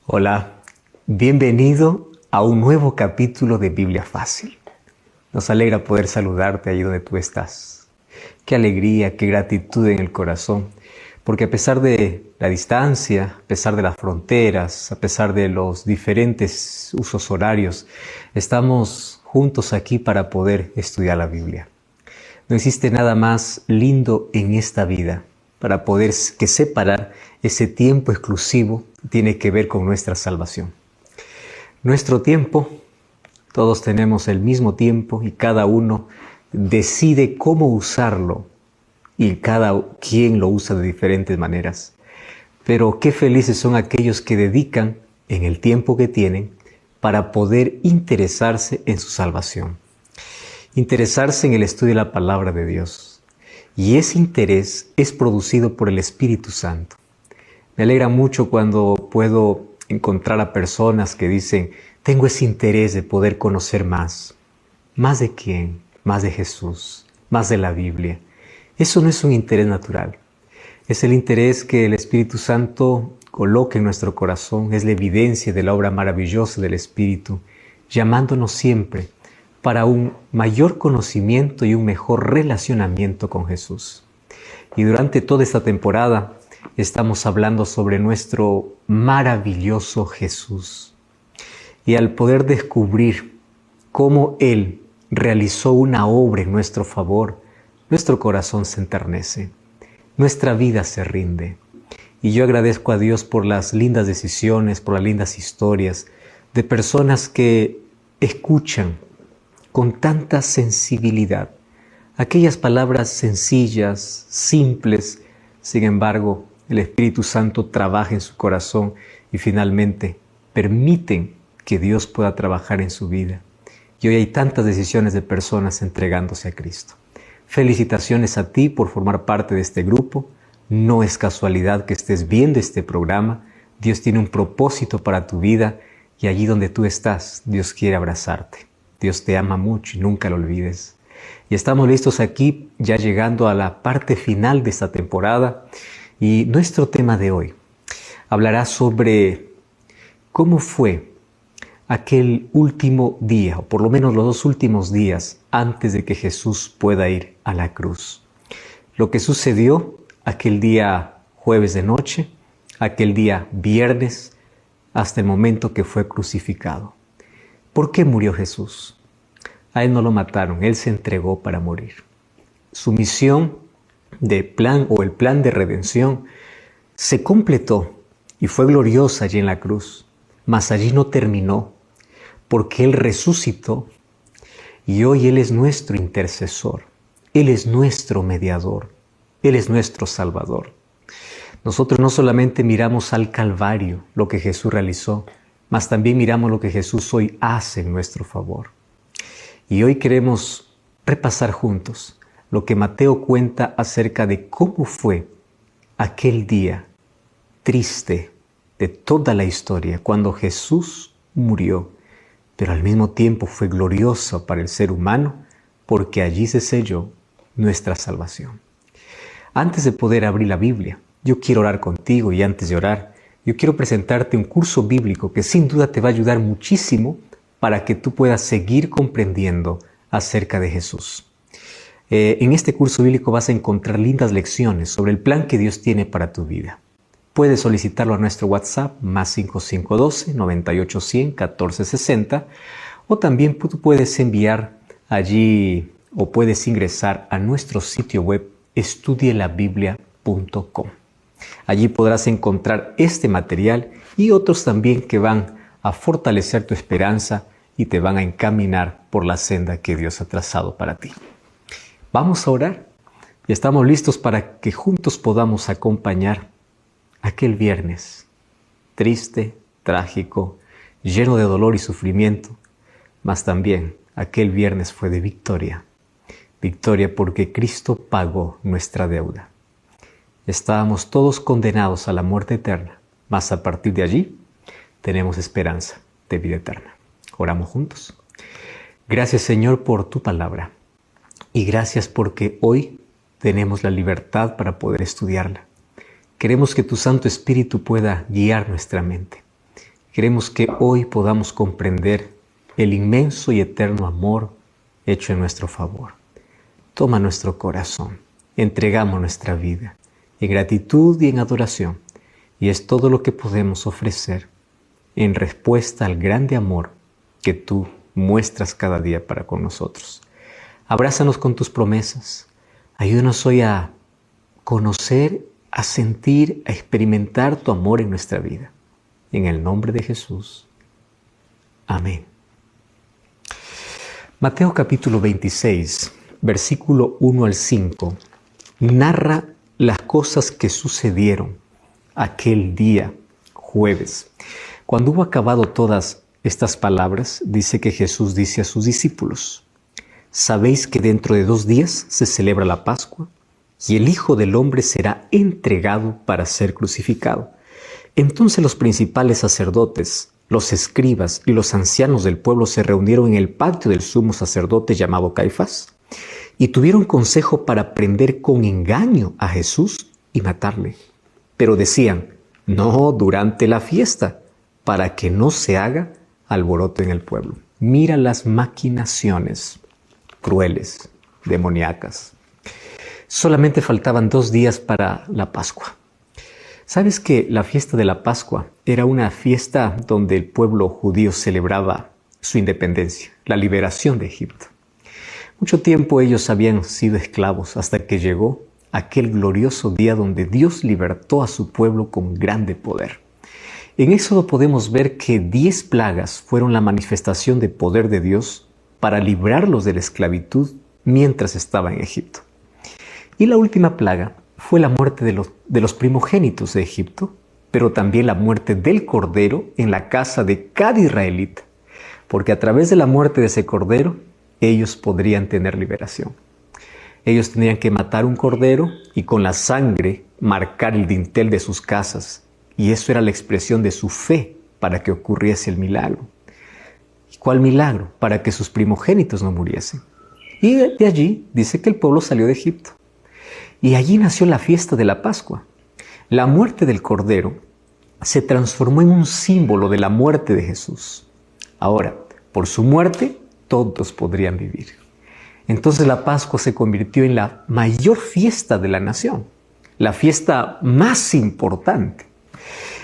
Hola, bienvenido a un nuevo capítulo de Biblia Fácil. Nos alegra poder saludarte ahí donde tú estás. Qué alegría, qué gratitud en el corazón, porque a pesar de la distancia, a pesar de las fronteras, a pesar de los diferentes usos horarios, estamos juntos aquí para poder estudiar la Biblia. No existe nada más lindo en esta vida para poder separar ese tiempo exclusivo tiene que ver con nuestra salvación. Nuestro tiempo, todos tenemos el mismo tiempo y cada uno decide cómo usarlo y cada quien lo usa de diferentes maneras. Pero qué felices son aquellos que dedican en el tiempo que tienen para poder interesarse en su salvación. Interesarse en el estudio de la palabra de Dios. Y ese interés es producido por el Espíritu Santo. Me alegra mucho cuando puedo encontrar a personas que dicen, tengo ese interés de poder conocer más. ¿Más de quién? Más de Jesús, más de la Biblia. Eso no es un interés natural. Es el interés que el Espíritu Santo coloca en nuestro corazón. Es la evidencia de la obra maravillosa del Espíritu, llamándonos siempre para un mayor conocimiento y un mejor relacionamiento con Jesús. Y durante toda esta temporada estamos hablando sobre nuestro maravilloso Jesús. Y al poder descubrir cómo Él realizó una obra en nuestro favor, nuestro corazón se enternece, nuestra vida se rinde. Y yo agradezco a Dios por las lindas decisiones, por las lindas historias de personas que escuchan con tanta sensibilidad aquellas palabras sencillas, simples. Sin embargo, el Espíritu Santo trabaja en su corazón y finalmente permiten que Dios pueda trabajar en su vida. Y hoy hay tantas decisiones de personas entregándose a Cristo. Felicitaciones a ti por formar parte de este grupo. No es casualidad que estés viendo este programa. Dios tiene un propósito para tu vida y allí donde tú estás, Dios quiere abrazarte. Dios te ama mucho y nunca lo olvides. Y estamos listos aquí, ya llegando a la parte final de esta temporada. Y nuestro tema de hoy hablará sobre cómo fue aquel último día, o por lo menos los dos últimos días, antes de que Jesús pueda ir a la cruz. Lo que sucedió aquel día jueves de noche, aquel día viernes, hasta el momento que fue crucificado. ¿Por qué murió Jesús? A Él no lo mataron, Él se entregó para morir. Su misión de plan o el plan de redención se completó y fue gloriosa allí en la cruz, mas allí no terminó, porque Él resucitó y hoy Él es nuestro intercesor, Él es nuestro mediador, Él es nuestro Salvador. Nosotros no solamente miramos al Calvario, lo que Jesús realizó, mas también miramos lo que Jesús hoy hace en nuestro favor. Y hoy queremos repasar juntos lo que Mateo cuenta acerca de cómo fue aquel día triste de toda la historia, cuando Jesús murió, pero al mismo tiempo fue glorioso para el ser humano, porque allí se selló nuestra salvación. Antes de poder abrir la Biblia, yo quiero orar contigo y antes de orar, yo quiero presentarte un curso bíblico que sin duda te va a ayudar muchísimo para que tú puedas seguir comprendiendo acerca de Jesús. En este curso bíblico vas a encontrar lindas lecciones sobre el plan que Dios tiene para tu vida. Puedes solicitarlo a nuestro WhatsApp más 5512 9810 1460 o también tú puedes enviar allí o puedes ingresar a nuestro sitio web estudielabiblia.com. Allí podrás encontrar este material y otros también que van a fortalecer tu esperanza y te van a encaminar por la senda que Dios ha trazado para ti. Vamos a orar y estamos listos para que juntos podamos acompañar aquel viernes triste, trágico, lleno de dolor y sufrimiento, mas también aquel viernes fue de victoria. Victoria porque Cristo pagó nuestra deuda. Estábamos todos condenados a la muerte eterna, mas a partir de allí tenemos esperanza de vida eterna. Oramos juntos. Gracias, Señor, por tu palabra. Y gracias porque hoy tenemos la libertad para poder estudiarla. Queremos que tu Santo Espíritu pueda guiar nuestra mente. Queremos que hoy podamos comprender el inmenso y eterno amor hecho en nuestro favor. Toma nuestro corazón, entregamos nuestra vida en gratitud y en adoración, y es todo lo que podemos ofrecer en respuesta al grande amor que tú muestras cada día para con nosotros. Abrázanos con tus promesas. Ayúdanos hoy a conocer, a sentir, a experimentar tu amor en nuestra vida. En el nombre de Jesús. Amén. Mateo capítulo 26, versículo 1 al 5, narra las cosas que sucedieron aquel día jueves. Cuando hubo acabado todas estas palabras, dice que Jesús dice a sus discípulos: ¿sabéis que dentro de 2 días se celebra la Pascua? Y el Hijo del Hombre será entregado para ser crucificado. Entonces los principales sacerdotes, los escribas y los ancianos del pueblo se reunieron en el patio del sumo sacerdote llamado Caifás y tuvieron consejo para prender con engaño a Jesús y matarle. Pero decían: no durante la fiesta, para que no se haga alboroto en el pueblo. Mira las maquinaciones crueles, demoníacas. Solamente faltaban 2 días para la Pascua. ¿Sabes que la fiesta de la Pascua era una fiesta donde el pueblo judío celebraba su independencia, la liberación de Egipto? Mucho tiempo ellos habían sido esclavos hasta que llegó aquel glorioso día donde Dios libertó a su pueblo con grande poder. En Éxodo podemos ver que 10 plagas fueron la manifestación de poder de Dios para librarlos de la esclavitud mientras estaban en Egipto. Y la última plaga fue la muerte de los primogénitos de Egipto, pero también la muerte del cordero en la casa de cada israelita, porque a través de la muerte de ese cordero, ellos podrían tener liberación. Ellos tenían que matar un cordero y con la sangre marcar el dintel de sus casas, y eso era la expresión de su fe para que ocurriese el milagro. ¿Y cuál milagro? Para que sus primogénitos no muriesen. Y de allí dice que el pueblo salió de Egipto. Y allí nació la fiesta de la Pascua. La muerte del Cordero se transformó en un símbolo de la muerte de Jesús. Ahora, por su muerte, todos podrían vivir. Entonces la Pascua se convirtió en la mayor fiesta de la nación, la fiesta más importante.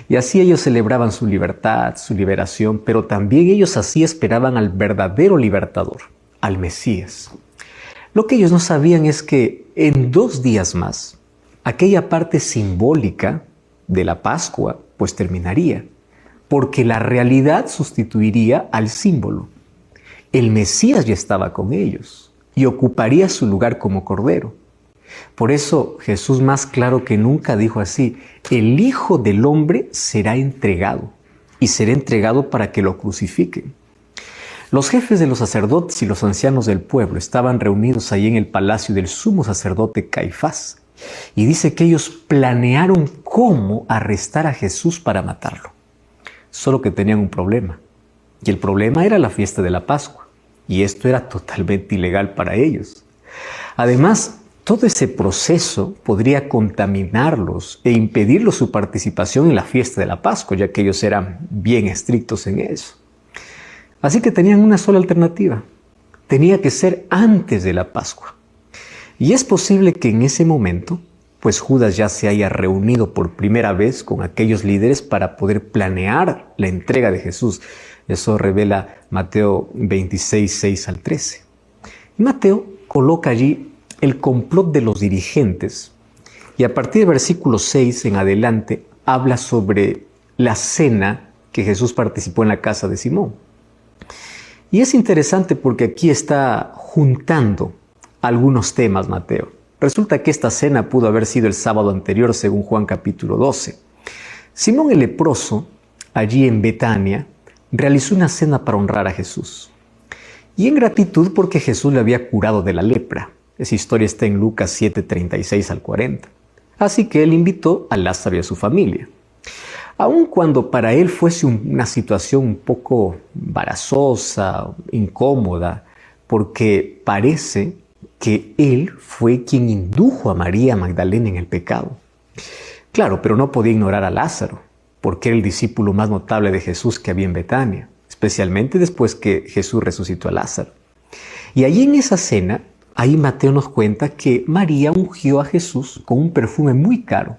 Y así ellos celebraban su libertad, su liberación, pero también ellos así esperaban al verdadero libertador, al Mesías. Lo que ellos no sabían es que en 2 días más, aquella parte simbólica de la Pascua pues terminaría, porque la realidad sustituiría al símbolo. El Mesías ya estaba con ellos y ocuparía su lugar como Cordero. Por eso Jesús más claro que nunca dijo así: el Hijo del Hombre será entregado, y será entregado para que lo crucifiquen. Los jefes de los sacerdotes y los ancianos del pueblo estaban reunidos ahí en el palacio del sumo sacerdote Caifás. Y dice que ellos planearon cómo arrestar a Jesús para matarlo. Solo que tenían un problema. Y el problema era la fiesta de la Pascua. Y esto era totalmente ilegal para ellos. Además, todo ese proceso podría contaminarlos e impedirles su participación en la fiesta de la Pascua, ya que ellos eran bien estrictos en eso. Así que tenían una sola alternativa. Tenía que ser antes de la Pascua. Y es posible que en ese momento, pues Judas ya se haya reunido por primera vez con aquellos líderes para poder planear la entrega de Jesús. Eso revela Mateo 26, 6 al 13. Y Mateo coloca allí el complot de los dirigentes. Y a partir del versículo 6 en adelante, habla sobre la cena que Jesús participó en la casa de Simón. Y es interesante porque aquí está juntando algunos temas Mateo. Resulta que esta cena pudo haber sido el sábado anterior según Juan capítulo 12. Simón el leproso, allí en Betania, realizó una cena para honrar a Jesús. Y en gratitud porque Jesús le había curado de la lepra. Esa historia está en Lucas 7, 36 al 40. Así que él invitó a Lázaro y a su familia. Aun cuando para él fuese una situación un poco embarazosa, incómoda, porque parece que él fue quien indujo a María Magdalena en el pecado. Claro, pero no podía ignorar a Lázaro. porque era el discípulo más notable de Jesús que había en Betania, especialmente después que Jesús resucitó a Lázaro. Y allí en esa cena, ahí Mateo nos cuenta que María ungió a Jesús con un perfume muy caro.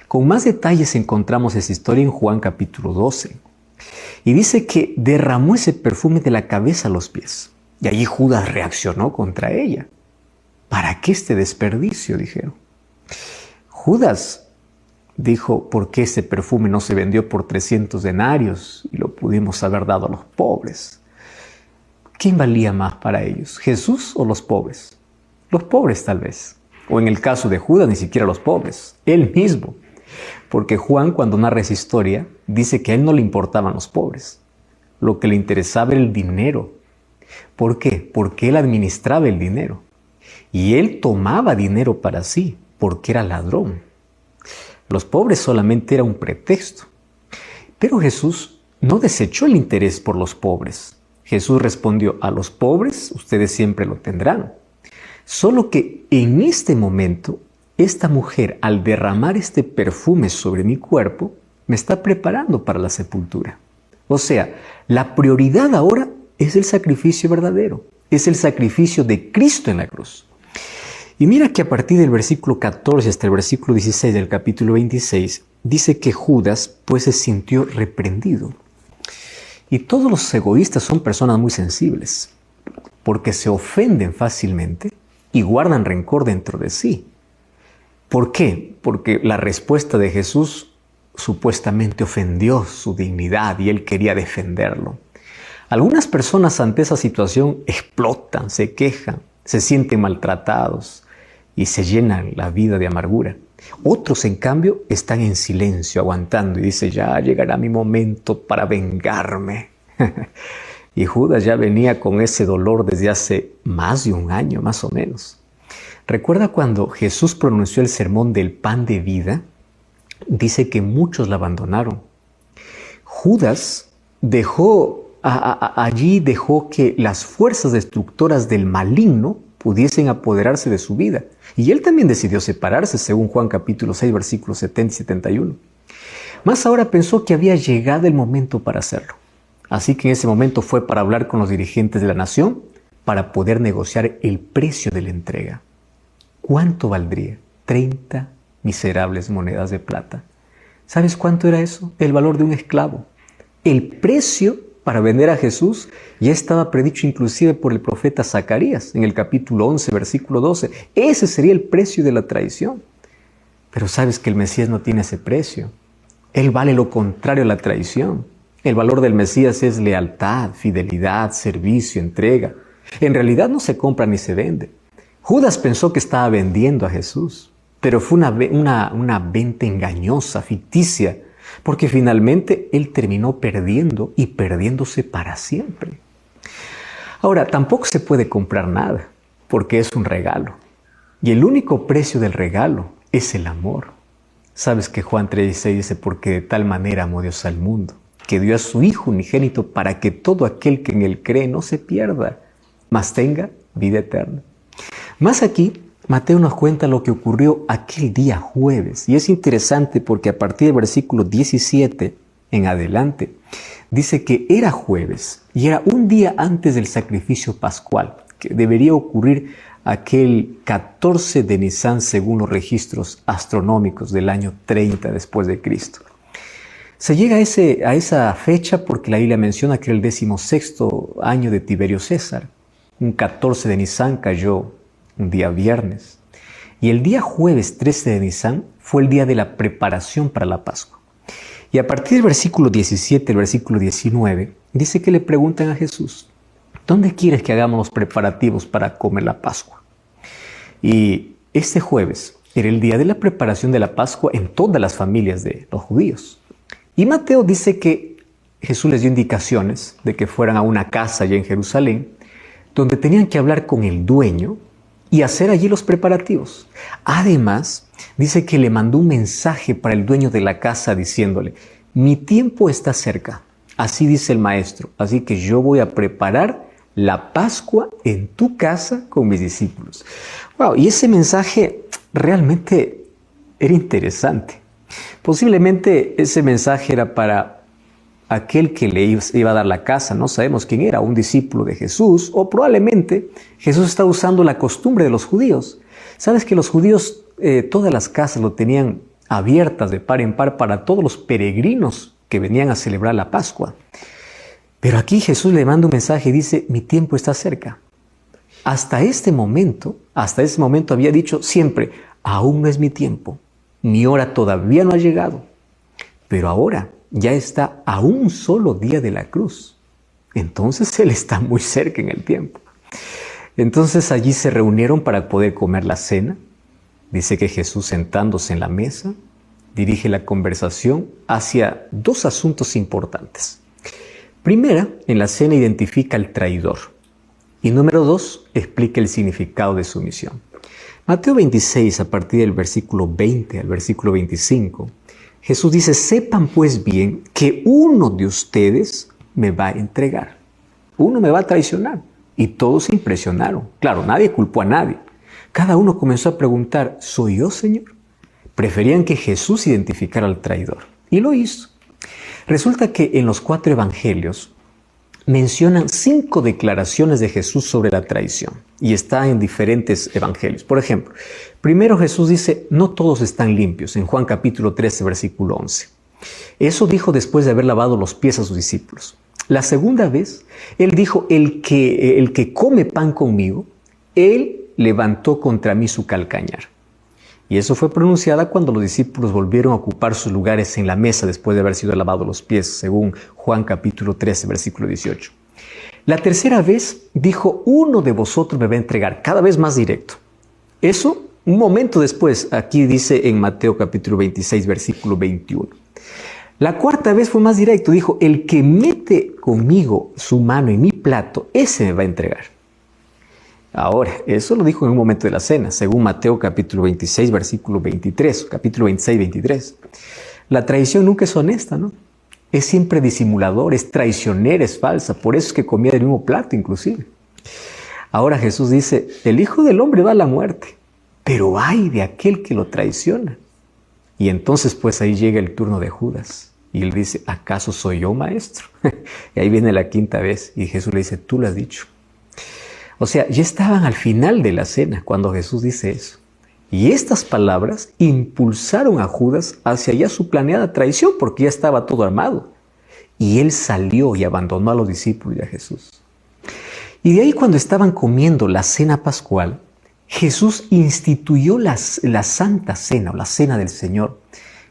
Con más detalles encontramos esa historia en Juan capítulo 12. Y dice que derramó ese perfume de la cabeza a los pies. Y allí Judas reaccionó contra ella. ¿Para qué este desperdicio?, dijeron. Judas dijo, ¿por qué ese perfume no se vendió por 300 denarios y lo pudimos haber dado a los pobres? ¿Quién valía más para ellos, Jesús o los pobres? Los pobres tal vez. O en el caso de Judas, ni siquiera los pobres, él mismo. Porque Juan, cuando narra esa historia, dice que a él no le importaban los pobres. Lo que le interesaba era el dinero. ¿Por qué? Porque él administraba el dinero. Y él tomaba dinero para sí, porque era ladrón. Los pobres solamente era un pretexto. Pero Jesús no desechó el interés por los pobres. Jesús respondió, a los pobres ustedes siempre lo tendrán. Solo que en este momento, esta mujer, al derramar este perfume sobre mi cuerpo, me está preparando para la sepultura. O sea, la prioridad ahora es el sacrificio verdadero. Es el sacrificio de Cristo en la cruz. Y mira que a partir del versículo 14 hasta el versículo 16 del capítulo 26, dice que Judas pues se sintió reprendido. Y todos los egoístas son personas muy sensibles, porque se ofenden fácilmente y guardan rencor dentro de sí. ¿Por qué? Porque la respuesta de Jesús supuestamente ofendió su dignidad y él quería defenderlo. Algunas personas ante esa situación explotan, se quejan, se sienten maltratados y se llenan la vida de amargura. Otros, en cambio, están en silencio, aguantando y dicen, ya llegará mi momento para vengarme. Y Judas ya venía con ese dolor desde hace más de un año, más o menos. ¿Recuerda cuando Jesús pronunció el sermón del pan de vida? Dice que muchos la abandonaron. Judas allí dejó que las fuerzas destructoras del maligno pudiesen apoderarse de su vida. Y él también decidió separarse, según Juan capítulo 6, versículos 70 y 71. Mas ahora pensó que había llegado el momento para hacerlo. Así que en ese momento fue para hablar con los dirigentes de la nación para poder negociar el precio de la entrega. ¿Cuánto valdría? 30 miserables monedas de plata. ¿Sabes cuánto era eso? El valor de un esclavo. El precio para vender a Jesús ya estaba predicho inclusive por el profeta Zacarías en el capítulo 11, versículo 12. Ese sería el precio de la traición. Pero sabes que el Mesías no tiene ese precio. Él vale lo contrario a la traición. El valor del Mesías es lealtad, fidelidad, servicio, entrega. En realidad no se compra ni se vende. Judas pensó que estaba vendiendo a Jesús, pero fue una venta engañosa, ficticia, porque finalmente él terminó perdiendo y perdiéndose para siempre. Ahora, tampoco se puede comprar nada, porque es un regalo. Y el único precio del regalo es el amor. Sabes que Juan 3:16 dice, porque de tal manera amó Dios al mundo, que dio a su Hijo unigénito para que todo aquel que en él cree no se pierda, mas tenga vida eterna. Más aquí, Mateo nos cuenta lo que ocurrió aquel día jueves. Y es interesante porque a partir del versículo 17 en adelante, dice que era jueves y era un día antes del sacrificio pascual, que debería ocurrir aquel 14 de Nisán según los registros astronómicos del año 30 después de Cristo. Se llega a esa fecha porque la Biblia menciona que era el 16º año de Tiberio César. Un 14 de Nisán cayó un día viernes. Y el día jueves 13 de Nisán fue el día de la preparación para la Pascua. Y a partir del versículo 17, el versículo 19, dice que le preguntan a Jesús, ¿dónde quieres que hagamos los preparativos para comer la Pascua? Y este jueves era el día de la preparación de la Pascua en todas las familias de los judíos. Y Mateo dice que Jesús les dio indicaciones de que fueran a una casa allá en Jerusalén, donde tenían que hablar con el dueño y hacer allí los preparativos. Además, dice que le mandó un mensaje para el dueño de la casa diciéndole, mi tiempo está cerca, así dice el maestro, así que yo voy a preparar la Pascua en tu casa con mis discípulos. Wow, y ese mensaje realmente era interesante, Posiblemente ese mensaje era para aquel que le iba a dar la casa. No sabemos quién era, un discípulo de Jesús, o probablemente Jesús está usando la costumbre de los judíos. Sabes que los judíos todas las casas lo tenían abiertas de par en par para todos los peregrinos que venían a celebrar la Pascua. Pero aquí Jesús le manda un mensaje y dice: mi tiempo está cerca. Hasta ese momento había dicho siempre: aún no es mi tiempo, mi hora todavía no ha llegado. Pero ahora ya está a un solo día de la cruz. Entonces Él está muy cerca en el tiempo. Entonces allí se reunieron para poder comer la cena. Dice que Jesús, sentándose en la mesa, dirige la conversación hacia dos asuntos importantes. Primera, en la cena identifica al traidor. Y número 2, explica el significado de su misión. Mateo 26, a partir del versículo 20 al versículo 25, Jesús dice: sepan pues bien que uno de ustedes me va a entregar. Uno me va a traicionar. Y todos se impresionaron. Claro, nadie culpó a nadie. Cada uno comenzó a preguntar: ¿soy yo, Señor? Preferían que Jesús identificara al traidor. Y lo hizo. Resulta que en los 4 evangelios mencionan 5 declaraciones de Jesús sobre la traición. Y está en diferentes evangelios. Por ejemplo, primero Jesús dice: no todos están limpios, en Juan capítulo 13, versículo 11. Eso dijo después de haber lavado los pies a sus discípulos. La segunda vez, Él dijo: el que come pan conmigo, Él levantó contra mí su calcañar. Y eso fue pronunciada cuando los discípulos volvieron a ocupar sus lugares en la mesa después de haber sido lavados los pies, según Juan capítulo 13, versículo 18. La tercera vez dijo: uno de vosotros me va a entregar, cada vez más directo. Eso un momento después, aquí dice en Mateo capítulo 26, versículo 21. La cuarta vez fue más directo, dijo: el que mete conmigo su mano en mi plato, ese me va a entregar. Ahora, eso lo dijo en un momento de la cena, según Mateo capítulo 26, versículo 23, capítulo 26, 23. La traición nunca es honesta, ¿no? Es siempre disimulador, es traicionera, es falsa. Por eso es que comía del mismo plato, inclusive. Ahora Jesús dice: el Hijo del Hombre va a la muerte, pero ay de aquel que lo traiciona. Y entonces pues ahí llega el turno de Judas. Y él dice: ¿acaso soy yo, maestro? Y ahí viene la quinta vez. Y Jesús le dice: tú lo has dicho. O sea, ya estaban al final de la cena cuando Jesús dice eso. Y estas palabras impulsaron a Judas hacia ya su planeada traición, porque ya estaba todo armado. Y él salió y abandonó a los discípulos y a Jesús. Y de ahí, cuando estaban comiendo la cena pascual, Jesús instituyó la Santa Cena o la Cena del Señor,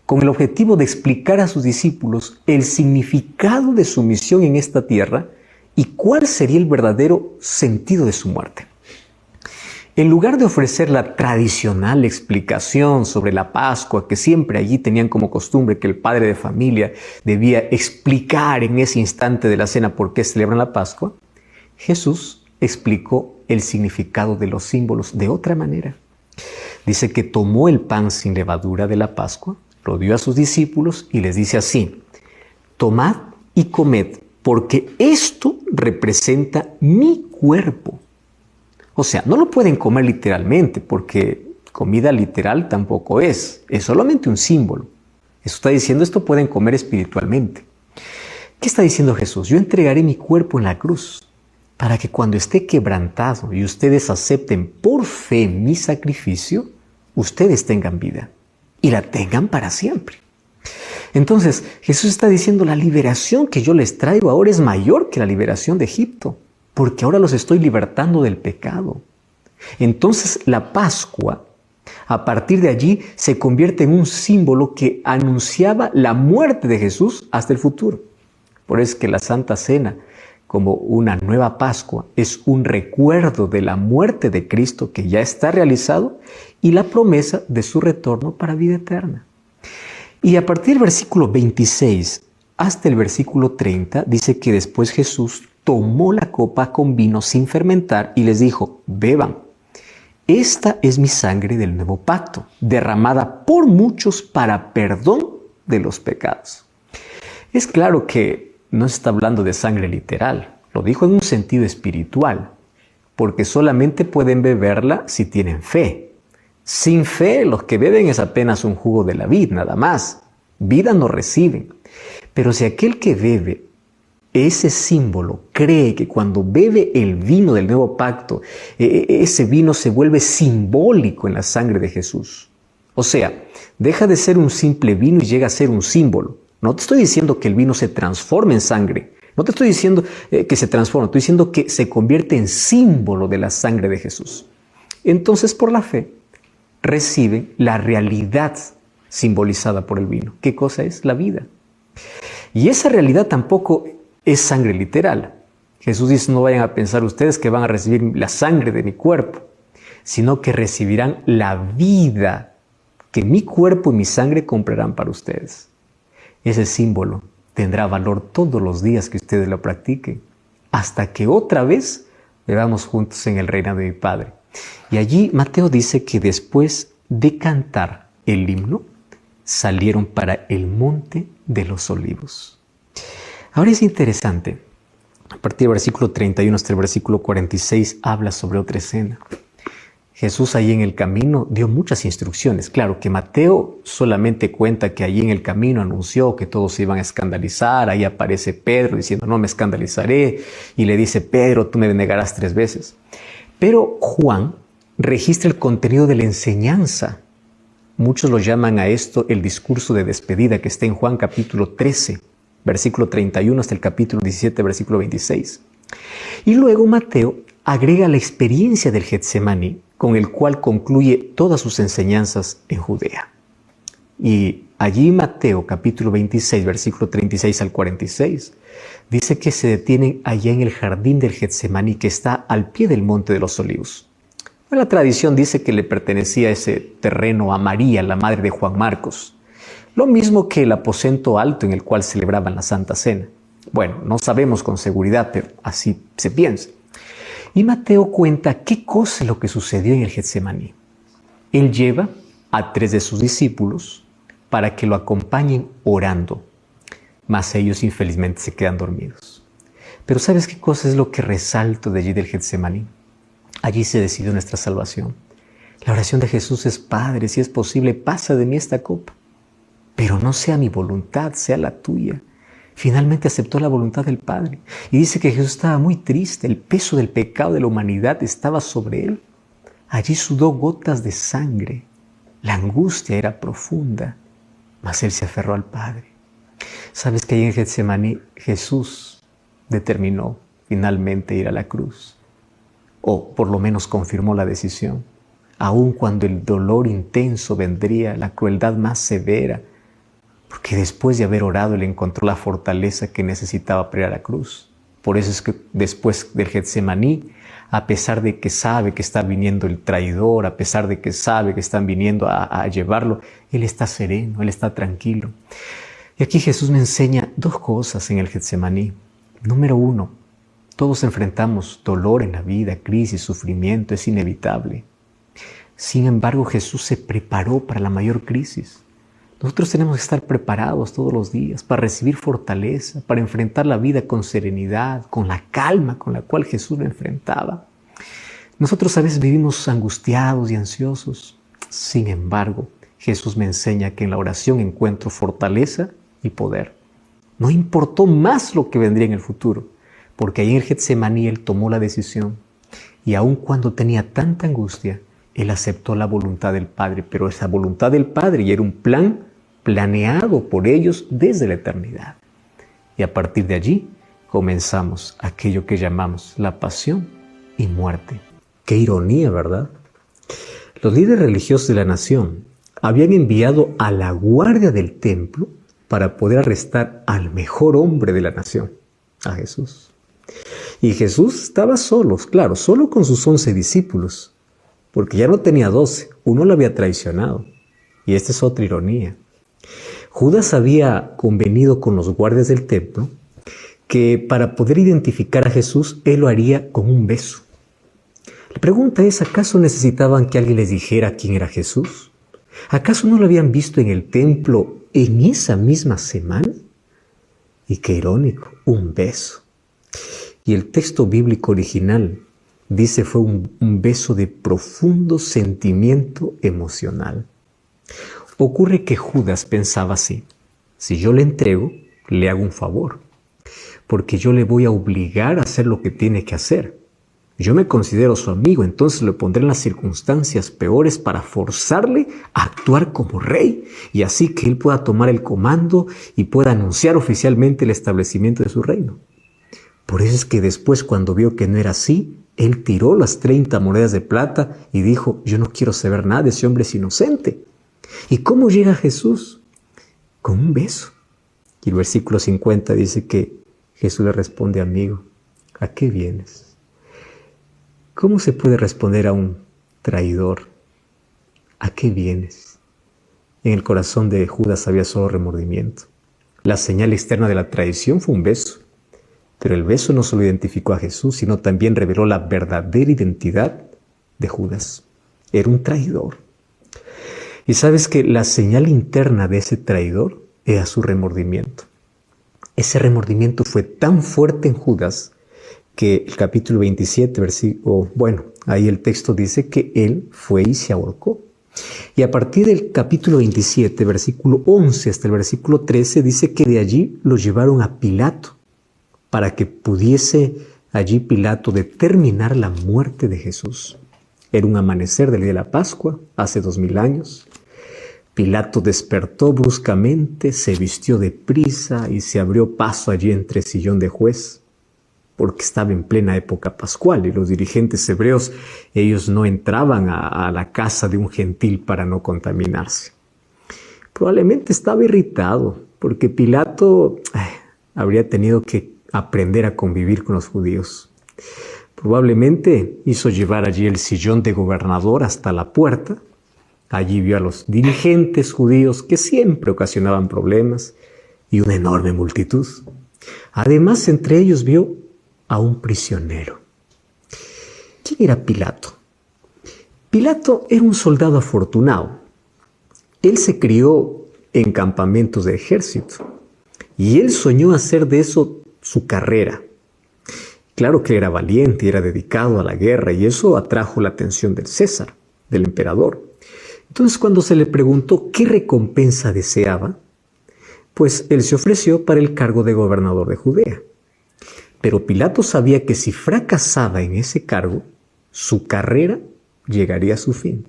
con el objetivo de explicar a sus discípulos el significado de su misión en esta tierra y cuál sería el verdadero sentido de su muerte. En lugar de ofrecer la tradicional explicación sobre la Pascua, que siempre allí tenían como costumbre que el padre de familia debía explicar en ese instante de la cena por qué celebran la Pascua, Jesús explicó el significado de los símbolos de otra manera. Dice que tomó el pan sin levadura de la Pascua, lo dio a sus discípulos y les dice así: tomad y comed, porque esto representa mi cuerpo. O sea, no lo pueden comer literalmente, porque comida literal tampoco es solamente un símbolo. Eso está diciendo: esto pueden comer espiritualmente. ¿Qué está diciendo Jesús? Yo entregaré mi cuerpo en la cruz, para que cuando esté quebrantado y ustedes acepten por fe mi sacrificio, ustedes tengan vida y la tengan para siempre. Entonces, Jesús está diciendo: la liberación que yo les traigo ahora es mayor que la liberación de Egipto, porque ahora los estoy libertando del pecado. Entonces, la Pascua, a partir de allí, se convierte en un símbolo que anunciaba la muerte de Jesús hasta el futuro. Por eso es que la Santa Cena, como una nueva Pascua, es un recuerdo de la muerte de Cristo que ya está realizado y la promesa de su retorno para vida eterna. Y a partir del versículo 26 hasta el versículo 30 dice que después Jesús tomó la copa con vino sin fermentar y les dijo: beban, esta es mi sangre del nuevo pacto, derramada por muchos para perdón de los pecados. Es claro que no se está hablando de sangre literal, lo dijo en un sentido espiritual, porque solamente pueden beberla si tienen fe. Sin fe, los que beben es apenas un jugo de la vid, nada más. Vida no reciben. Pero si aquel que bebe ese símbolo cree que cuando bebe el vino del nuevo pacto, ese vino se vuelve simbólico en la sangre de Jesús. O sea, deja de ser un simple vino y llega a ser un símbolo. No te estoy diciendo que el vino se transforme en sangre. No te estoy diciendo que se transforma. Estoy diciendo que se convierte en símbolo de la sangre de Jesús. Entonces, por la fe, reciben la realidad simbolizada por el vino. ¿Qué cosa es? La vida. Y esa realidad tampoco es sangre literal. Jesús dice, no vayan a pensar ustedes que van a recibir la sangre de mi cuerpo, sino que recibirán la vida que mi cuerpo y mi sangre comprarán para ustedes. Ese símbolo tendrá valor todos los días que ustedes lo practiquen, hasta que otra vez vivamos juntos en el reino de mi Padre. Y allí Mateo dice que después de cantar el himno, salieron para el monte de los olivos. Ahora es interesante, a partir del versículo 31 hasta el versículo 46 habla sobre otra escena. Jesús allí en el camino dio muchas instrucciones. Claro que Mateo solamente cuenta que allí en el camino anunció que todos se iban a escandalizar. Ahí aparece Pedro diciendo, no me escandalizaré. Y le dice, Pedro, tú me negarás 3 veces. Pero Juan registra el contenido de la enseñanza. Muchos lo llaman a esto el discurso de despedida que está en Juan capítulo 13, versículo 31 hasta el capítulo 17, versículo 26. Y luego Mateo agrega la experiencia del Getsemaní, con el cual concluye todas sus enseñanzas en Judea. Y allí Mateo capítulo 26, versículo 36 al 46, dice que se detienen allá en el jardín del Getsemaní que está al pie del monte de los olivos. La tradición dice que le pertenecía ese terreno a María, la madre de Juan Marcos, lo mismo que el aposento alto en el cual celebraban la Santa Cena. Bueno, no sabemos con seguridad, pero así se piensa. Y Mateo cuenta qué cosa es lo que sucedió en el Getsemaní. Él lleva a 3 de sus discípulos para que lo acompañen orando, mas ellos infelizmente se quedan dormidos. Pero ¿sabes qué cosa es lo que resalto de allí del Getsemaní? Allí se decidió nuestra salvación. La oración de Jesús es, Padre, si es posible, pasa de mí esta copa, pero no sea mi voluntad, sea la tuya. Finalmente aceptó la voluntad del Padre. Y dice que Jesús estaba muy triste. El peso del pecado de la humanidad estaba sobre él. Allí sudó gotas de sangre. La angustia era profunda. Mas él se aferró al Padre. ¿Sabes que ahí en Getsemaní Jesús determinó finalmente ir a la cruz? O por lo menos confirmó la decisión. Aun cuando el dolor intenso vendría, la crueldad más severa, porque después de haber orado, él encontró la fortaleza que necesitaba para ir a la cruz. Por eso es que después del Getsemaní, a pesar de que sabe que está viniendo el traidor, a pesar de que sabe que están viniendo a llevarlo, él está sereno, él está tranquilo. Y aquí Jesús me enseña 2 cosas en el Getsemaní. Número 1, todos enfrentamos dolor en la vida, crisis, sufrimiento, es inevitable. Sin embargo, Jesús se preparó para la mayor crisis. Nosotros tenemos que estar preparados todos los días para recibir fortaleza, para enfrentar la vida con serenidad, con la calma con la cual Jesús lo enfrentaba. Nosotros a veces vivimos angustiados y ansiosos. Sin embargo, Jesús me enseña que en la oración encuentro fortaleza y poder. No importó más lo que vendría en el futuro, porque ahí en el Getsemaní él tomó la decisión. Y aun cuando tenía tanta angustia, él aceptó la voluntad del Padre, pero esa voluntad del Padre ya era un plan planeado por ellos desde la eternidad. Y a partir de allí comenzamos aquello que llamamos la pasión y muerte. Qué ironía, ¿verdad? Los líderes religiosos de la nación habían enviado a la guardia del templo para poder arrestar al mejor hombre de la nación, a Jesús. Y Jesús estaba solo, claro, solo con sus 11 discípulos, porque ya no tenía 12, uno lo había traicionado. Y esta es otra ironía. Judas había convenido con los guardias del templo que para poder identificar a Jesús, él lo haría con un beso. La pregunta es, ¿acaso necesitaban que alguien les dijera quién era Jesús? ¿Acaso no lo habían visto en el templo en esa misma semana? Y qué irónico, un beso. Y el texto bíblico original Dice fue un beso de profundo sentimiento emocional. Ocurre que Judas pensaba así: si yo le entrego, le hago un favor, porque yo le voy a obligar a hacer lo que tiene que hacer. Yo me considero su amigo, entonces lo pondré en las circunstancias peores para forzarle a actuar como rey, y así que él pueda tomar el comando y pueda anunciar oficialmente el establecimiento de su reino. Por eso es que después, cuando vio que no era así, él tiró las 30 monedas de plata y dijo: yo no quiero saber nada de ese hombre, es inocente. ¿Y cómo llega Jesús? Con un beso. Y el versículo 50 dice que Jesús le responde: amigo, ¿a qué vienes? ¿Cómo se puede responder a un traidor? ¿A qué vienes? En el corazón de Judas había solo remordimiento. La señal externa de la traición fue un beso. Pero el beso no solo identificó a Jesús, sino también reveló la verdadera identidad de Judas. Era un traidor. Y sabes que la señal interna de ese traidor era su remordimiento. Ese remordimiento fue tan fuerte en Judas que el capítulo 27, ahí el texto dice que él fue y se ahorcó. Y a partir del capítulo 27, versículo 11 hasta el versículo 13, dice que de allí lo llevaron a Pilato, para que pudiese allí Pilato determinar la muerte de Jesús. Era un amanecer del día de la Pascua, hace 2000 años. Pilato despertó bruscamente, se vistió de prisa y se abrió paso allí entre el sillón de juez, porque estaba en plena época pascual y los dirigentes hebreos, ellos no entraban a la casa de un gentil para no contaminarse. Probablemente estaba irritado, porque Pilato habría tenido que aprender a convivir con los judíos. Probablemente hizo llevar allí el sillón de gobernador hasta la puerta. Allí vio a los dirigentes judíos que siempre ocasionaban problemas y una enorme multitud. Además, entre ellos vio a un prisionero. ¿Quién era Pilato? Pilato era un soldado afortunado. Él se crió en campamentos de ejército y él soñó hacer de eso su carrera. Claro que era valiente y era dedicado a la guerra, y eso atrajo la atención del César, del emperador. Entonces, cuando se le preguntó qué recompensa deseaba, pues él se ofreció para el cargo de gobernador de Judea. Pero Pilato sabía que si fracasaba en ese cargo, su carrera llegaría a su fin.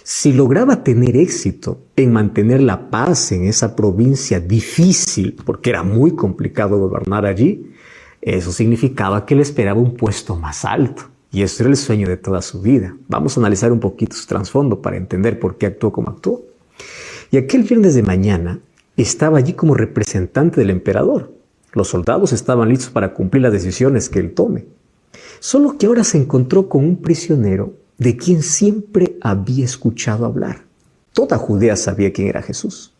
Si lograba tener éxito en mantener la paz en esa provincia difícil, porque era muy complicado gobernar allí, eso significaba que le esperaba un puesto más alto. Y eso era el sueño de toda su vida. Vamos a analizar un poquito su trasfondo para entender por qué actuó como actuó. Y aquel viernes de mañana estaba allí como representante del emperador. Los soldados estaban listos para cumplir las decisiones que él tome. Solo que ahora se encontró con un prisionero de quien siempre había escuchado hablar. Toda Judea sabía quién era Jesús.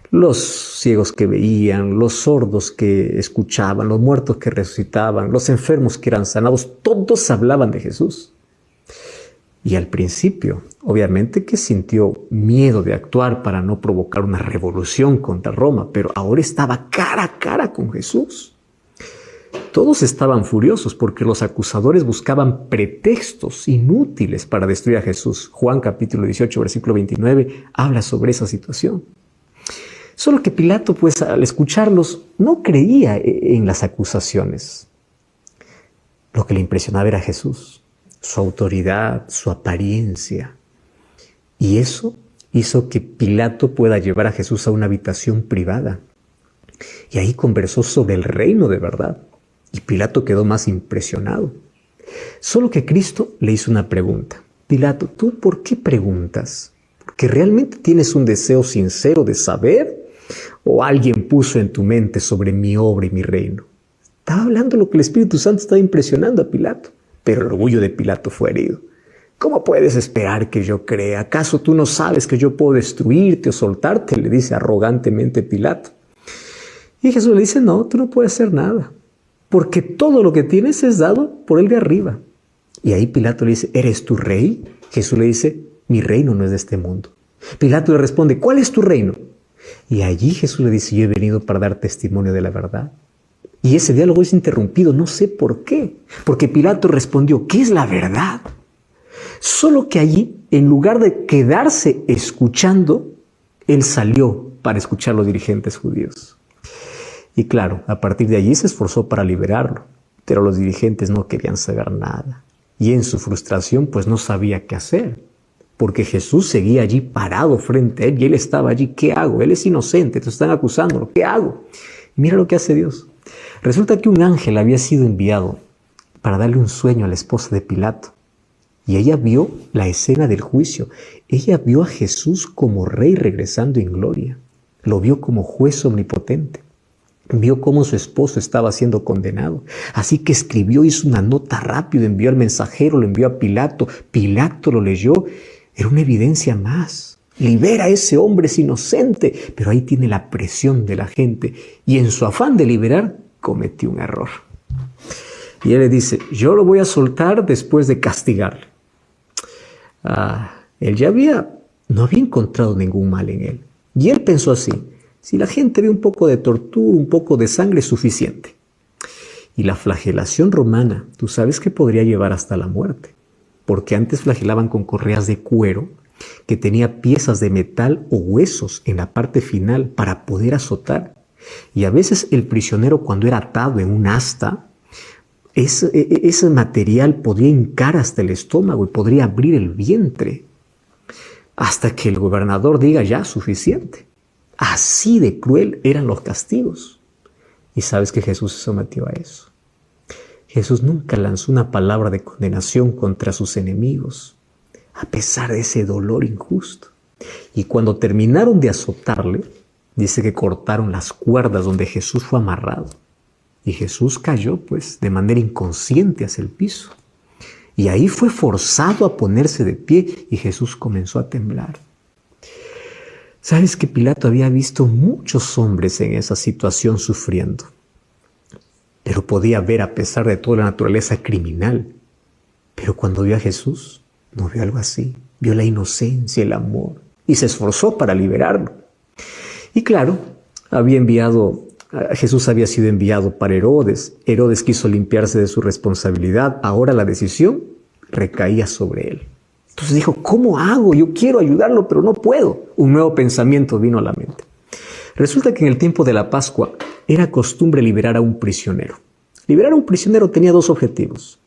Los ciegos que veían, los sordos que escuchaban, los muertos que resucitaban, los enfermos que eran sanados, todos hablaban de Jesús. Y al principio, obviamente que sintió miedo de actuar para no provocar una revolución contra Roma, pero ahora estaba cara a cara con Jesús. Todos estaban furiosos porque los acusadores buscaban pretextos inútiles para destruir a Jesús. Juan capítulo 18, versículo 29, habla sobre esa situación. Solo que Pilato, pues, al escucharlos, no creía en las acusaciones. Lo que le impresionaba era Jesús, su autoridad, su apariencia. Y eso hizo que Pilato pueda llevar a Jesús a una habitación privada. Y ahí conversó sobre el reino de verdad. Y Pilato quedó más impresionado. Solo que Cristo le hizo una pregunta. Pilato, ¿tú por qué preguntas? ¿Porque realmente tienes un deseo sincero de saber? ¿O alguien puso en tu mente sobre mi obra y mi reino? Estaba hablando lo que el Espíritu Santo estaba impresionando a Pilato. Pero el orgullo de Pilato fue herido. ¿Cómo puedes esperar que yo crea? ¿Acaso tú no sabes que yo puedo destruirte o soltarte? Le dice arrogantemente Pilato. Y Jesús le dice, no, tú no puedes hacer nada, porque todo lo que tienes es dado por el de arriba. Y ahí Pilato le dice, ¿eres tu rey? Jesús le dice, mi reino no es de este mundo. Pilato le responde, ¿cuál es tu reino? Y allí Jesús le dice, yo he venido para dar testimonio de la verdad. Y ese diálogo es interrumpido, no sé por qué. Porque Pilato respondió, ¿qué es la verdad? Solo que allí, en lugar de quedarse escuchando, él salió para escuchar a los dirigentes judíos. Y claro, a partir de allí se esforzó para liberarlo, pero los dirigentes no querían saber nada. Y en su frustración, pues no sabía qué hacer, porque Jesús seguía allí parado frente a él y él estaba allí. ¿Qué hago? Él es inocente, te están acusando. ¿Qué hago? Mira lo que hace Dios. Resulta que un ángel había sido enviado para darle un sueño a la esposa de Pilato. Y ella vio la escena del juicio. Ella vio a Jesús como rey regresando en gloria. Lo vio como juez omnipotente. Vio cómo su esposo estaba siendo condenado. Así que escribió, hizo una nota rápido, envió al mensajero, lo envió a Pilato. Pilato lo leyó. Era una evidencia más. Libera a ese hombre, es inocente. Pero ahí tiene la presión de la gente. Y en su afán de liberar, cometió un error. Y él le dice, yo lo voy a soltar después de castigarle. Él ya no había encontrado ningún mal en él. Y él pensó así, si la gente ve un poco de tortura, un poco de sangre, es suficiente. Y la flagelación romana, tú sabes que podría llevar hasta la muerte. Porque antes flagelaban con correas de cuero que tenía piezas de metal o huesos en la parte final para poder azotar. Y a veces el prisionero, cuando era atado en un asta, ese material podría hincar hasta el estómago y podría abrir el vientre hasta que el gobernador diga ya suficiente. Así de cruel eran los castigos. Y sabes que Jesús se sometió a eso. Jesús nunca lanzó una palabra de condenación contra sus enemigos, a pesar de ese dolor injusto. Y cuando terminaron de azotarle, dice que cortaron las cuerdas donde Jesús fue amarrado. Y Jesús cayó, pues, de manera inconsciente hacia el piso. Y ahí fue forzado a ponerse de pie y Jesús comenzó a temblar. ¿Sabes que Pilato había visto muchos hombres en esa situación sufriendo? Pero podía ver, a pesar de toda la naturaleza criminal. Pero cuando vio a Jesús, no vio algo así. Vio la inocencia, el amor, y se esforzó para liberarlo. Y claro, Jesús había sido enviado para Herodes. Herodes quiso limpiarse de su responsabilidad. Ahora la decisión recaía sobre él. Entonces dijo, ¿cómo hago? Yo quiero ayudarlo, pero no puedo. Un nuevo pensamiento vino a la mente. Resulta que en el tiempo de la Pascua era costumbre liberar a un prisionero. Liberar a un prisionero tenía dos objetivos.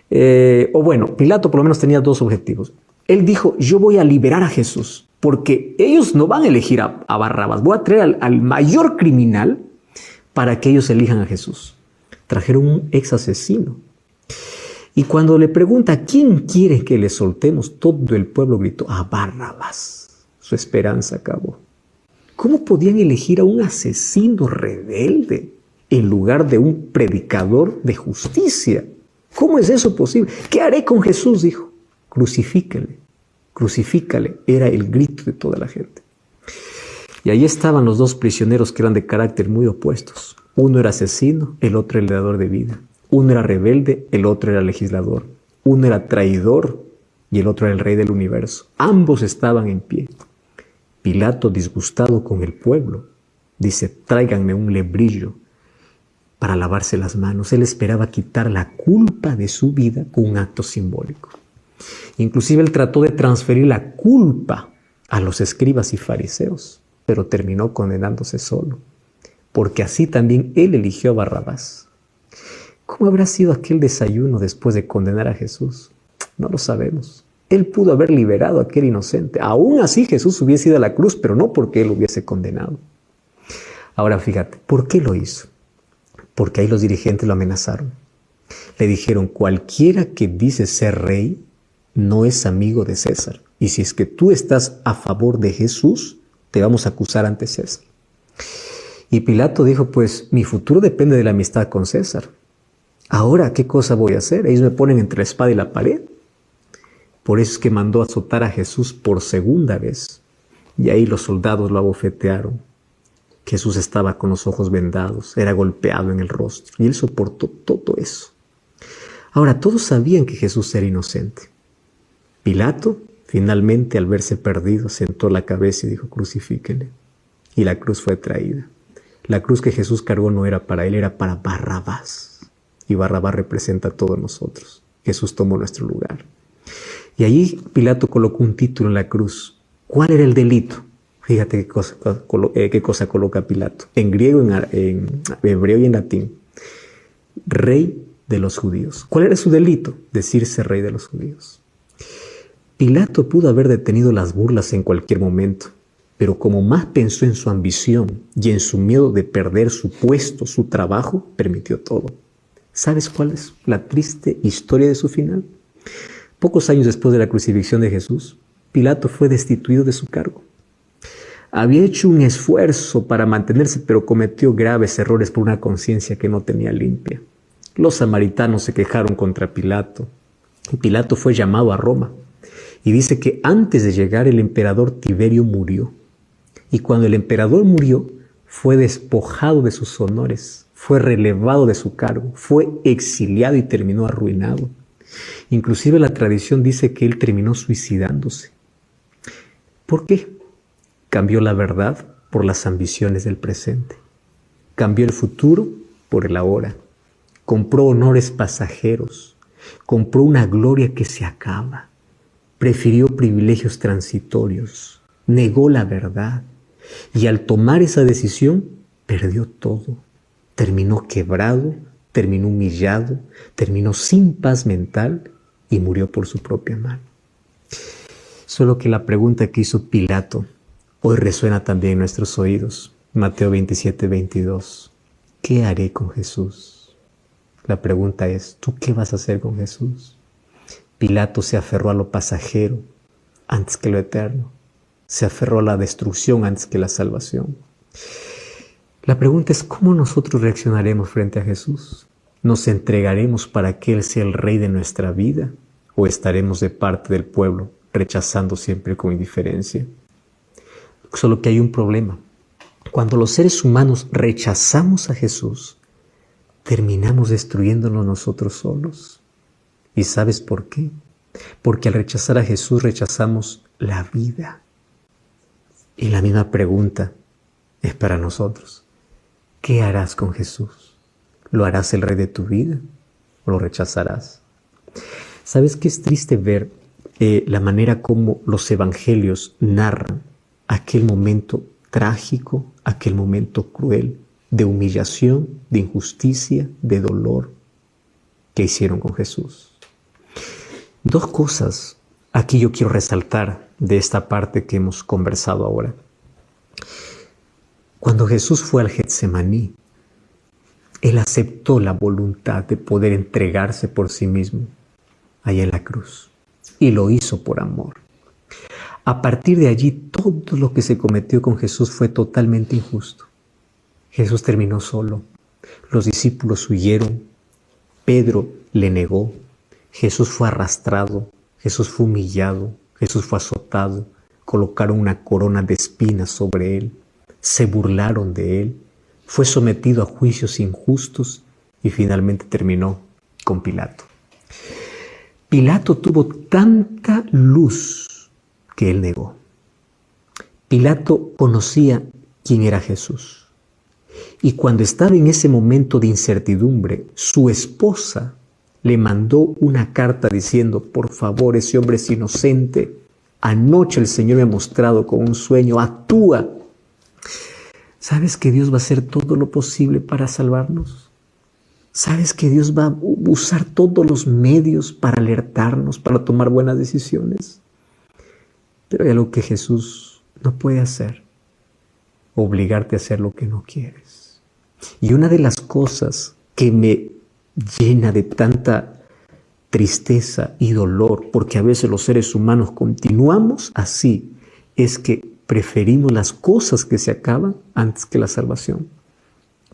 Pilato por lo menos tenía dos objetivos. Él dijo, yo voy a liberar a Jesús, porque ellos no van a elegir a Barrabás. Voy a traer al mayor criminal para que ellos elijan a Jesús. Trajeron un ex asesino. Y cuando le pregunta, ¿a quién quiere que le soltemos? Todo el pueblo gritó, a Barrabás. Su esperanza acabó. ¿Cómo podían elegir a un asesino rebelde en lugar de un predicador de justicia? ¿Cómo es eso posible? ¿Qué haré con Jesús? Dijo. Crucifícale, crucifícale. Era el grito de toda la gente. Y ahí estaban los dos prisioneros que eran de carácter muy opuestos. Uno era asesino, el otro el dador de vida. Uno era rebelde, el otro era legislador. Uno era traidor y el otro era el rey del universo. Ambos estaban en pie. Pilato, disgustado con el pueblo, dice, tráiganme un lebrillo para lavarse las manos. Él esperaba quitar la culpa de su vida con un acto simbólico. Inclusive él trató de transferir la culpa a los escribas y fariseos, pero terminó condenándose solo, porque así también él eligió a Barrabás. ¿Cómo habrá sido aquel desayuno después de condenar a Jesús? No lo sabemos. Él pudo haber liberado a aquel inocente. Aún así Jesús hubiese ido a la cruz, pero no porque él hubiese condenado. Ahora fíjate, ¿por qué lo hizo? Porque ahí los dirigentes lo amenazaron. Le dijeron, cualquiera que dice ser rey no es amigo de César. Y si es que tú estás a favor de Jesús, te vamos a acusar ante César. Y Pilato dijo, pues mi futuro depende de la amistad con César. Ahora, ¿qué cosa voy a hacer? Ellos me ponen entre la espada y la pared. Por eso es que mandó azotar a Jesús por segunda vez. Y ahí los soldados lo abofetearon. Jesús estaba con los ojos vendados, era golpeado en el rostro. Y él soportó todo eso. Ahora, todos sabían que Jesús era inocente. Pilato, finalmente, al verse perdido, sentó la cabeza y dijo, crucifíquenle. Y la cruz fue traída. La cruz que Jesús cargó no era para él, era para Barrabás. Y Barrabás representa a todos nosotros. Jesús tomó nuestro lugar. Y allí Pilato colocó un título en la cruz. ¿Cuál era el delito? Fíjate qué cosa coloca Pilato. En griego, en hebreo y en latín. Rey de los judíos. ¿Cuál era su delito? Decirse rey de los judíos. Pilato pudo haber detenido las burlas en cualquier momento, pero como más pensó en su ambición y en su miedo de perder su puesto, su trabajo, permitió todo. ¿Sabes cuál es la triste historia de su final? Pocos años después de la crucifixión de Jesús, Pilato fue destituido de su cargo. Había hecho un esfuerzo para mantenerse, pero cometió graves errores por una conciencia que no tenía limpia. Los samaritanos se quejaron contra Pilato, y Pilato fue llamado a Roma. Y dice que antes de llegar el emperador Tiberio murió. Y cuando el emperador murió, fue despojado de sus honores, fue relevado de su cargo, fue exiliado y terminó arruinado. Inclusive la tradición dice que él terminó suicidándose. ¿Por qué? Cambió la verdad por las ambiciones del presente. Cambió el futuro por el ahora. Compró honores pasajeros. Compró una gloria que se acaba. Prefirió privilegios transitorios, negó la verdad y al tomar esa decisión perdió todo. Terminó quebrado, terminó humillado, terminó sin paz mental y murió por su propia mano. Solo que la pregunta que hizo Pilato hoy resuena también en nuestros oídos. Mateo 27:22. ¿Qué haré con Jesús? La pregunta es, ¿tú qué vas a hacer con Jesús? Pilato se aferró a lo pasajero antes que lo eterno. Se aferró a la destrucción antes que la salvación. La pregunta es, ¿cómo nosotros reaccionaremos frente a Jesús? ¿Nos entregaremos para que Él sea el Rey de nuestra vida? ¿O estaremos de parte del pueblo, rechazando siempre con indiferencia? Solo que hay un problema. Cuando los seres humanos rechazamos a Jesús, terminamos destruyéndonos nosotros solos. ¿Y sabes por qué? Porque al rechazar a Jesús rechazamos la vida. Y la misma pregunta es para nosotros. ¿Qué harás con Jesús? ¿Lo harás el Rey de tu vida o lo rechazarás? ¿Sabes qué es triste ver la manera como los evangelios narran aquel momento trágico, aquel momento cruel de humillación, de injusticia, de dolor que hicieron con Jesús? Dos cosas aquí yo quiero resaltar de esta parte que hemos conversado ahora. Cuando Jesús fue al Getsemaní, Él aceptó la voluntad de poder entregarse por sí mismo allá en la cruz. Y lo hizo por amor. A partir de allí, todo lo que se cometió con Jesús fue totalmente injusto. Jesús terminó solo. Los discípulos huyeron. Pedro le negó. Jesús fue arrastrado, Jesús fue humillado, Jesús fue azotado, colocaron una corona de espinas sobre él, se burlaron de él, fue sometido a juicios injustos y finalmente terminó con Pilato. Pilato tuvo tanta luz que él negó. Pilato conocía quién era Jesús. Y cuando estaba en ese momento de incertidumbre, su esposa le mandó una carta diciendo, por favor, ese hombre es inocente. Anoche el Señor me ha mostrado con un sueño, actúa. ¿Sabes que Dios va a hacer todo lo posible para salvarnos? ¿Sabes que Dios va a usar todos los medios para alertarnos, para tomar buenas decisiones? Pero hay algo que Jesús no puede hacer, obligarte a hacer lo que no quieres. Y una de las cosas que me llena de tanta tristeza y dolor, porque a veces los seres humanos continuamos así, es que preferimos las cosas que se acaban antes que la salvación.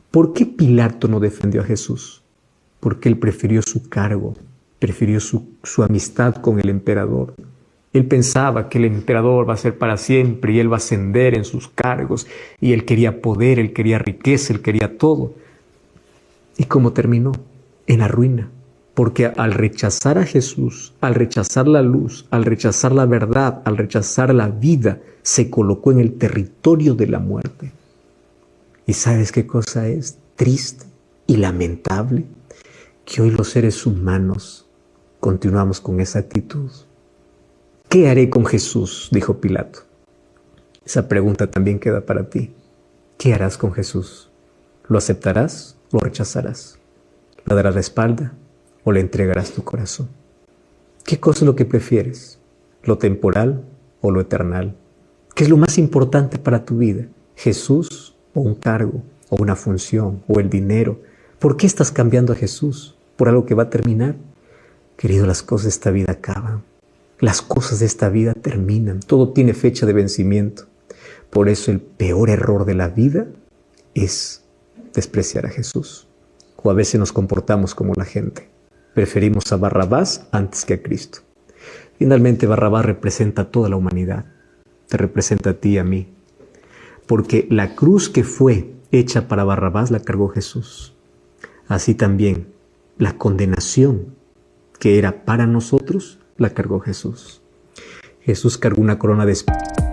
¿Por qué Pilato no defendió a Jesús? Porque él prefirió su cargo, prefirió su amistad con el emperador. Él pensaba que el emperador va a ser para siempre y él va a ascender en sus cargos, y él quería poder, él quería riqueza, él quería todo. ¿Y cómo terminó? En la ruina, porque al rechazar a Jesús, al rechazar la luz, al rechazar la verdad, al rechazar la vida, se colocó en el territorio de la muerte. ¿Y sabes qué cosa es triste y lamentable? Que hoy los seres humanos continuamos con esa actitud. ¿Qué haré con Jesús?, dijo Pilato. Esa pregunta también queda para ti. ¿Qué harás con Jesús? ¿Lo aceptarás o lo rechazarás? ¿Le darás la espalda o le entregarás tu corazón? ¿Qué cosa es lo que prefieres? ¿Lo temporal o lo eternal? ¿Qué es lo más importante para tu vida? ¿Jesús o un cargo o una función o el dinero? ¿Por qué estás cambiando a Jesús? ¿Por algo que va a terminar? Querido, las cosas de esta vida acaban. Las cosas de esta vida terminan. Todo tiene fecha de vencimiento. Por eso el peor error de la vida es despreciar a Jesús. O a veces nos comportamos como la gente. Preferimos a Barrabás antes que a Cristo. Finalmente, Barrabás representa a toda la humanidad. Te representa a ti y a mí. Porque la cruz que fue hecha para Barrabás la cargó Jesús. Así también la condenación que era para nosotros la cargó Jesús. Jesús cargó una corona de espinas.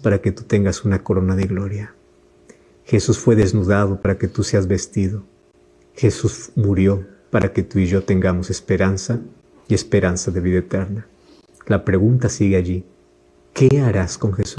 Para que tú tengas una corona de gloria. Jesús fue desnudado para que tú seas vestido. Jesús murió para que tú y yo tengamos esperanza y esperanza de vida eterna. La pregunta sigue allí. ¿Qué harás con Jesús?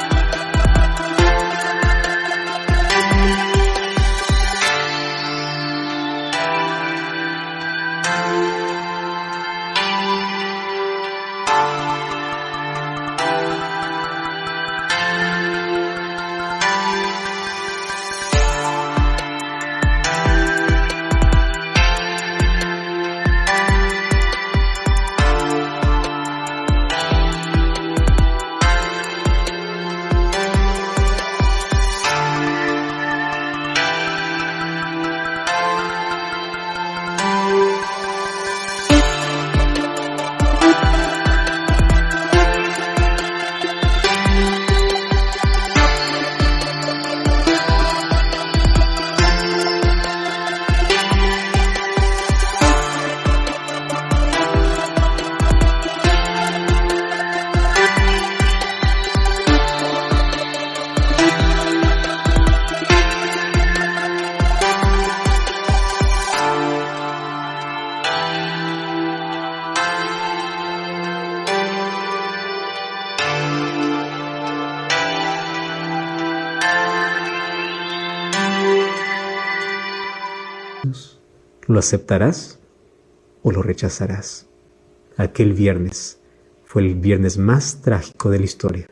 ¿Lo aceptarás o lo rechazarás? Aquel viernes fue el viernes más trágico de la historia.